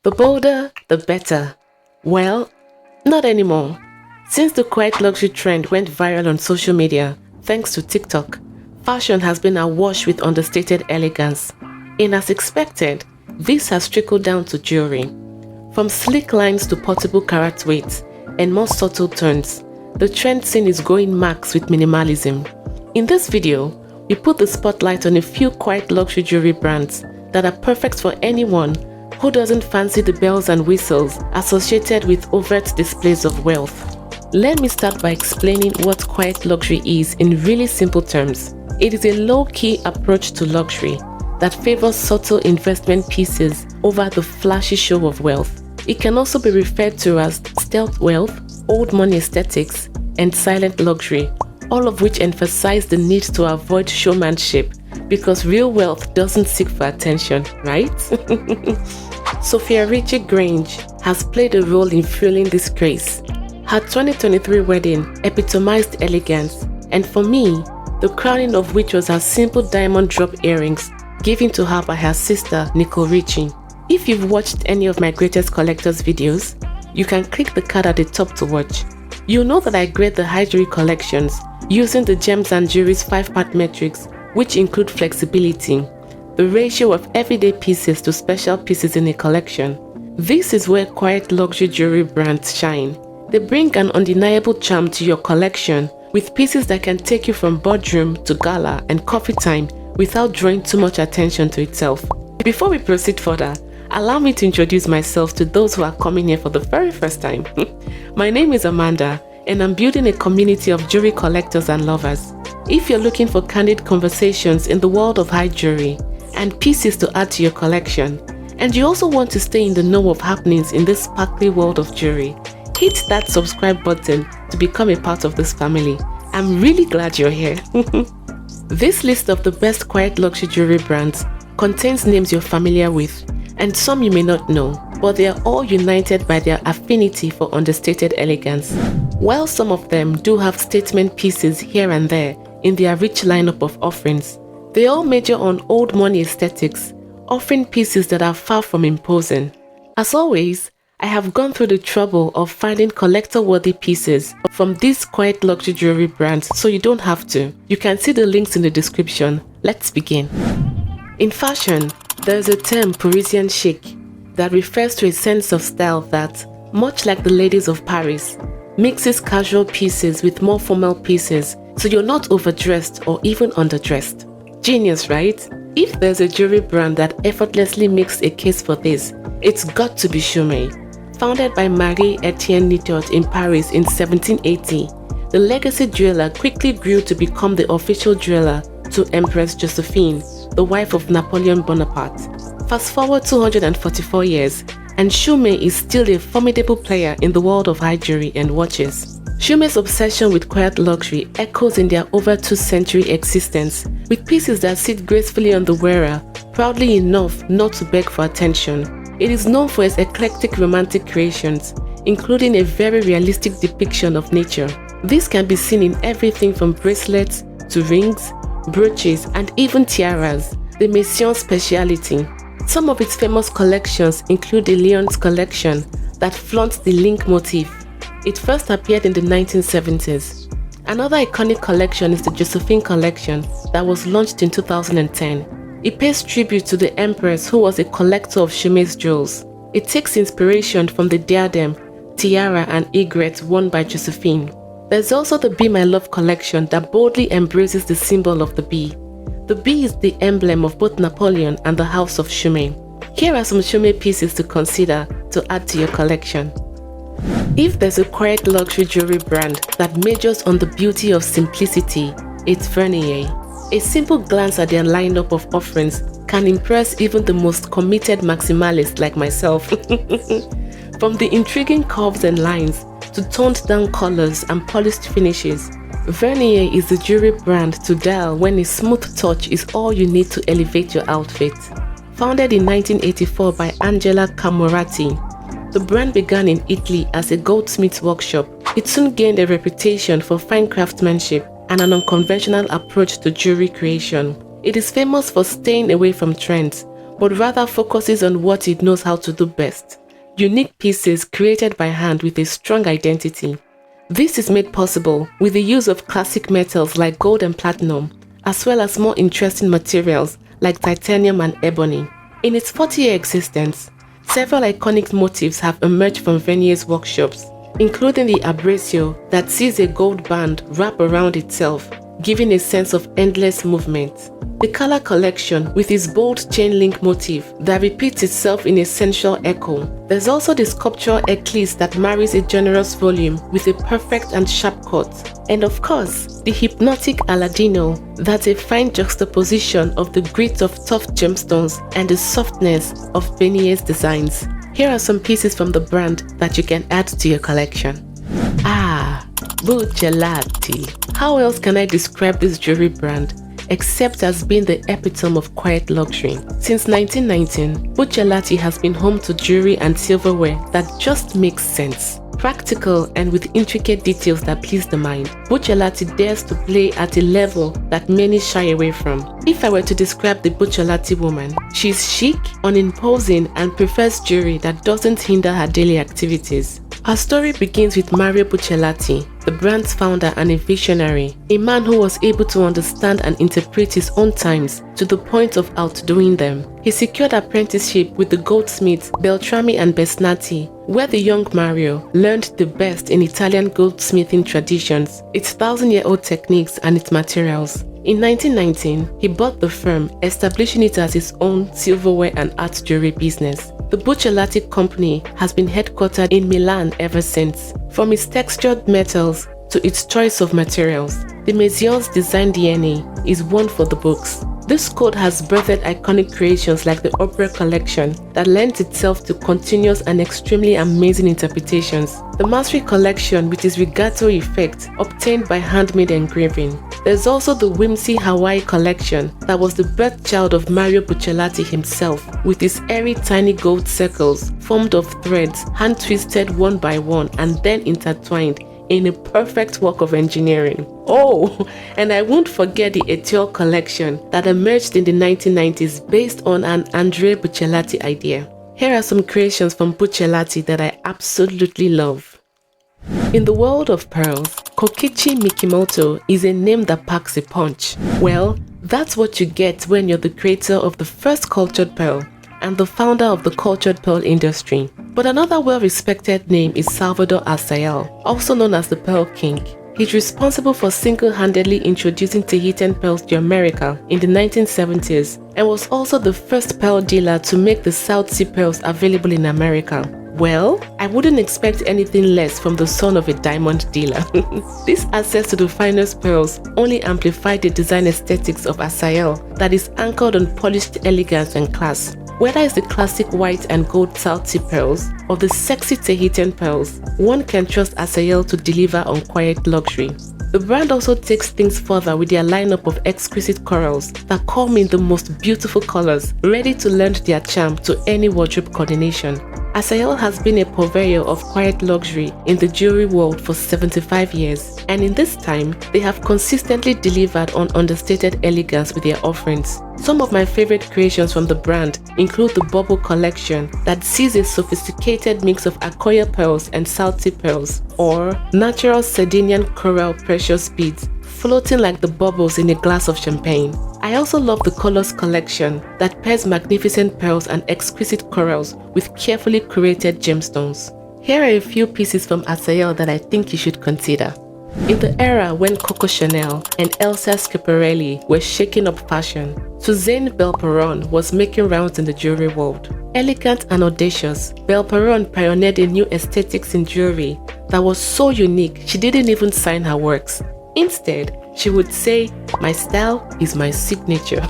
The bolder, the better. Well, not anymore. Since the quiet luxury trend went viral on social media, thanks to TikTok, fashion has been awash with understated elegance. And as expected, this has trickled down to jewelry. From sleek lines to portable carat weights and more subtle tones, the trend scene is going max with minimalism. In this video, we put the spotlight on a few quiet luxury jewelry brands that are perfect for anyone who doesn't fancy the bells and whistles associated with overt displays of wealth. Let me start by explaining what quiet luxury is in really simple terms. It is a low-key approach to luxury that favors subtle investment pieces over the flashy show of wealth. It can also be referred to as stealth wealth, old money aesthetics, and silent luxury, all of which emphasize the need to avoid showmanship because real wealth doesn't seek for attention, right? Sophia Richie-Grange has played a role in fueling this craze. Her 2023 wedding epitomized elegance, and for me, the crowning of which was her simple diamond drop earrings given to her by her sister Nicole Richie. If you've watched any of my greatest collectors videos, you can click the card at the top to watch. You'll know that I grade the high jewelry collections using the Gems and Jewelry's 5-part metrics, which include flexibility, the ratio of everyday pieces to special pieces in a collection. This is where quiet luxury jewelry brands shine. They bring an undeniable charm to your collection with pieces that can take you from boardroom to gala and coffee time without drawing too much attention to itself. Before we proceed further, allow me to introduce myself to those who are coming here for the very first time. My name is Amanda, and I'm building a community of jewelry collectors and lovers. If you're looking for candid conversations in the world of high jewelry and pieces to add to your collection, and you also want to stay in the know of happenings in this sparkly world of jewelry, hit that subscribe button to become a part of this family. I'm really glad you're here. This list of the best quiet luxury jewelry brands contains names you're familiar with, and some you may not know, but they are all united by their affinity for understated elegance. While some of them do have statement pieces here and there in their rich lineup of offerings, they all major on old money aesthetics, offering pieces that are far from imposing. As always, I have gone through the trouble of finding collector-worthy pieces from these quiet luxury jewelry brands, so you don't have to. You can see the links in the description. Let's begin. In fashion, there is a term Parisian chic that refers to a sense of style that, much like the ladies of Paris, mixes casual pieces with more formal pieces so you're not overdressed or even underdressed. Genius, right? If there's a jewelry brand that effortlessly makes a case for this, it's got to be Chaumet. Founded by Marie-Etienne Nitot in Paris in 1780, the legacy jeweler quickly grew to become the official jeweler to Empress Josephine, the wife of Napoleon Bonaparte. Fast forward 244 years, and Chaumet is still a formidable player in the world of high jewelry and watches. Chaumet's obsession with quiet luxury echoes in their over 2-century existence, with pieces that sit gracefully on the wearer, proudly enough not to beg for attention. It is known for its eclectic romantic creations, including a very realistic depiction of nature. This can be seen in everything from bracelets to rings, brooches, and even tiaras, the maisons speciality. Some of its famous collections include the Lyons collection that flaunts the link motif. It first appeared in the 1970s. Another iconic collection is the Josephine collection that was launched in 2010. It pays tribute to the Empress, who was a collector of Chaumet's jewels. It takes inspiration from the diadem, tiara, and aigrette worn by Josephine. There's also the Be My Love collection that boldly embraces the symbol of the bee. The bee is the emblem of both Napoleon and the House of Chaumet. Here are some Chaumet pieces to consider to add to your collection. If there's a quiet luxury jewelry brand that majors on the beauty of simplicity, it's Vhernier. A simple glance at their lineup of offerings can impress even the most committed maximalist like myself. From the intriguing curves and lines to toned down colors and polished finishes, Vhernier is the jewelry brand to dial when a smooth touch is all you need to elevate your outfit. Founded in 1984 by Angela Camorati, the brand began in Italy as a goldsmith workshop. It soon gained a reputation for fine craftsmanship and an unconventional approach to jewelry creation. It is famous for staying away from trends but rather focuses on what it knows how to do best. Unique pieces created by hand with a strong identity. This is made possible with the use of classic metals like gold and platinum, as well as more interesting materials like titanium and ebony. In its 40-year existence, several iconic motifs have emerged from Vhernier's workshops, including the abrasio that sees a gold band wrap around itself, giving a sense of endless movement. The color collection with its bold chain link motif that repeats itself in a sensual echo. There's also the sculptural eclipse that marries a generous volume with a perfect and sharp cut. And of course, the hypnotic Aladino, that's a fine juxtaposition of the grit of tough gemstones and the softness of Vhernier's designs. Here are some pieces from the brand that you can add to your collection. Buccellati. How else can I describe this jewelry brand except as being the epitome of quiet luxury? Since 1919, Buccellati has been home to jewelry and silverware that just makes sense. Practical and with intricate details that please the mind, Buccellati dares to play at a level that many shy away from. If I were to describe the Buccellati woman, she's chic, unimposing, and prefers jewelry that doesn't hinder her daily activities. Her story begins with Mario Buccellati, the brand's founder and a visionary, a man who was able to understand and interpret his own times to the point of outdoing them. He secured apprenticeship with the goldsmiths Beltrami and Besnati, where the young Mario learned the best in Italian goldsmithing traditions, its 1,000-year-old techniques and its materials. In 1919, he bought the firm, establishing it as his own silverware and art jewelry business. The Buccellati company has been headquartered in Milan ever since. From its textured metals to its choice of materials, the maisons design DNA is one for the books. This code has birthed iconic creations like the Opera collection that lends itself to continuous and extremely amazing interpretations. The Mastery collection with its regato effect obtained by handmade engraving. There's also the Whimsy Hawaii collection that was the birthchild of Mario Buccellati himself, with its airy tiny gold circles formed of threads hand-twisted one by one and then intertwined in a perfect work of engineering. Oh, and I won't forget the Assael collection that emerged in the 1990s based on an Andrea Buccellati idea. Here are some creations from Buccellati that I absolutely love. In the world of pearls, Kokichi Mikimoto is a name that packs a punch. Well, that's what you get when you're the creator of the first cultured pearl and the founder of the cultured pearl industry. But another well-respected name is Salvador Assael, also known as the Pearl King. He's responsible for single-handedly introducing Tahitian pearls to America in the 1970s and was also the first pearl dealer to make the South Sea pearls available in America. Well, I wouldn't expect anything less from the son of a diamond dealer. This access to the finest pearls only amplified the design aesthetics of Assael that is anchored on polished elegance and class. Whether it's the classic white and gold South Sea pearls or the sexy Tahitian pearls, one can trust Assael to deliver on quiet luxury. The brand also takes things further with their lineup of exquisite corals that come in the most beautiful colors, ready to lend their charm to any wardrobe coordination. Assael has been a purveyor of quiet luxury in the jewelry world for 75 years, and in this time, they have consistently delivered on understated elegance with their offerings. Some of my favorite creations from the brand include the Bubble collection that sees a sophisticated mix of Akoya pearls and South Sea pearls, or natural Sardinian coral precious beads floating like the bubbles in a glass of champagne. I also love the Colors collection that pairs magnificent pearls and exquisite corals with carefully curated gemstones. Here are a few pieces from Assael that I think you should consider. In the era when Coco Chanel and Elsa Schiaparelli were shaking up fashion, Suzanne Belperron was making rounds in the jewelry world. Elegant and audacious, Belperron pioneered a new aesthetics in jewelry that was so unique she didn't even sign her works. Instead, she would say, "My style is my signature."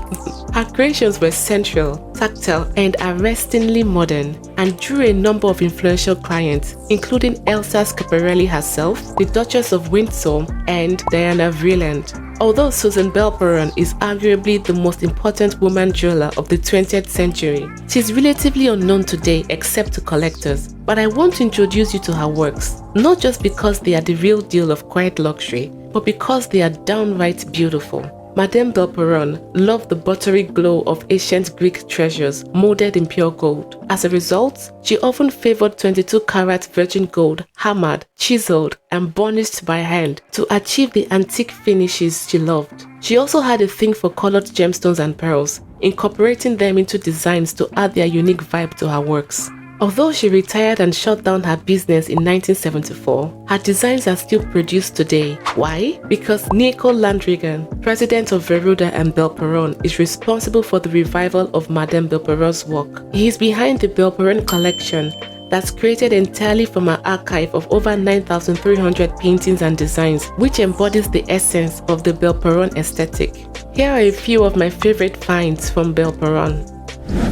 Her creations were sensual, tactile, and arrestingly modern, and drew a number of influential clients, including Elsa Schiaparelli herself, the Duchess of Windsor, and Diana Vreeland. Although Susan Belperron is arguably the most important woman jeweler of the 20th century, she's relatively unknown today except to collectors. But I want to introduce you to her works, not just because they are the real deal of quiet luxury, but because they are downright beautiful. Madame Belperron loved the buttery glow of ancient Greek treasures molded in pure gold. As a result, she often favored 22-carat virgin gold, hammered, chiseled, and burnished by hand to achieve the antique finishes she loved. She also had a thing for colored gemstones and pearls, incorporating them into designs to add their unique vibe to her works. Although she retired and shut down her business in 1974, her designs are still produced today. Why? Because Nico Landrigan, president of Vhernier and Belperron, is responsible for the revival of Madame Belperron's work. He is behind the Belperron collection that's created entirely from an archive of over 9,300 paintings and designs, which embodies the essence of the Belperron aesthetic. Here are a few of my favorite finds from Belperron.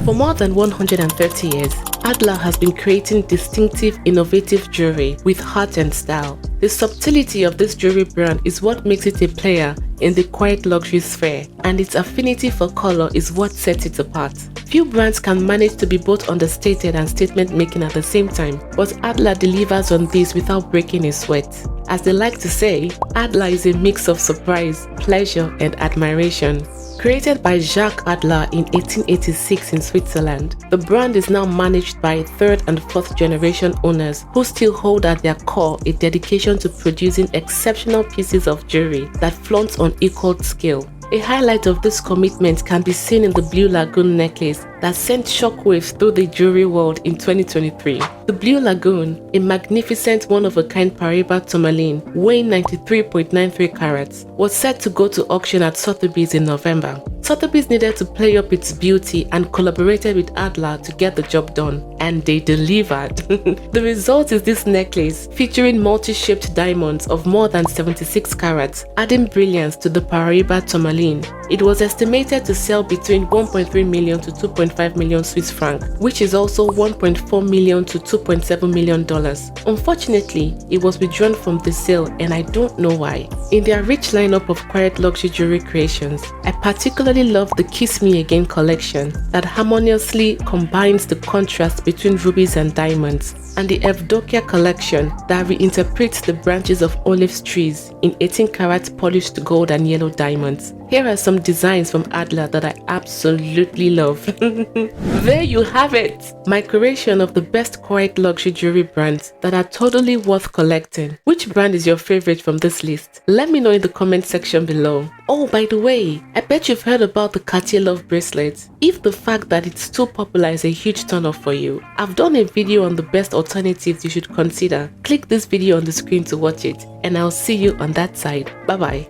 For more than 130 years, Adler has been creating distinctive, innovative jewelry with heart and style. The subtlety of this jewelry brand is what makes it a player in the quiet luxury sphere, and its affinity for color is what sets it apart. Few brands can manage to be both understated and statement-making at the same time, but Adler delivers on this without breaking a sweat. As they like to say, Adler is a mix of surprise, pleasure, and admiration. Created by Jacques Adler in 1886 in Switzerland, the brand is now managed by third and fourth generation owners who still hold at their core a dedication to producing exceptional pieces of jewelry that flaunt on equal scale. A highlight of this commitment can be seen in the Blue Lagoon necklace that sent shockwaves through the jewelry world in 2023. The Blue Lagoon, a magnificent one-of-a-kind Paribas tourmaline weighing 93.93 carats, was set to go to auction at Sotheby's in November. Sotheby's needed to play up its beauty and collaborated with Adler to get the job done, and they delivered. The result is this necklace featuring multi-shaped diamonds of more than 76 carats, adding brilliance to the Paribas tourmaline. It was estimated to sell between 1.3 million to 2.5 million Swiss francs, which is also 1.4 million to 2.7 million dollars. Unfortunately, it was withdrawn from the sale, and I don't know why. In their rich lineup of quiet luxury jewelry creations, I particularly love the Kiss Me Again collection that harmoniously combines the contrast between rubies and diamonds, and the Evdokia collection that reinterprets the branches of olive trees in 18-karat polished gold and yellow diamonds. Here are some designs from Adler that I absolutely love. There you have it! My curation of the best quiet luxury jewelry brands that are totally worth collecting. Which brand is your favorite from this list? Let me know in the comment section below. Oh, by the way, I bet you've heard about the Cartier Love bracelet. If the fact that it's too popular is a huge turn off for you, I've done a video on the best alternatives you should consider. Click this video on the screen to watch it, and I'll see you on that side. Bye bye.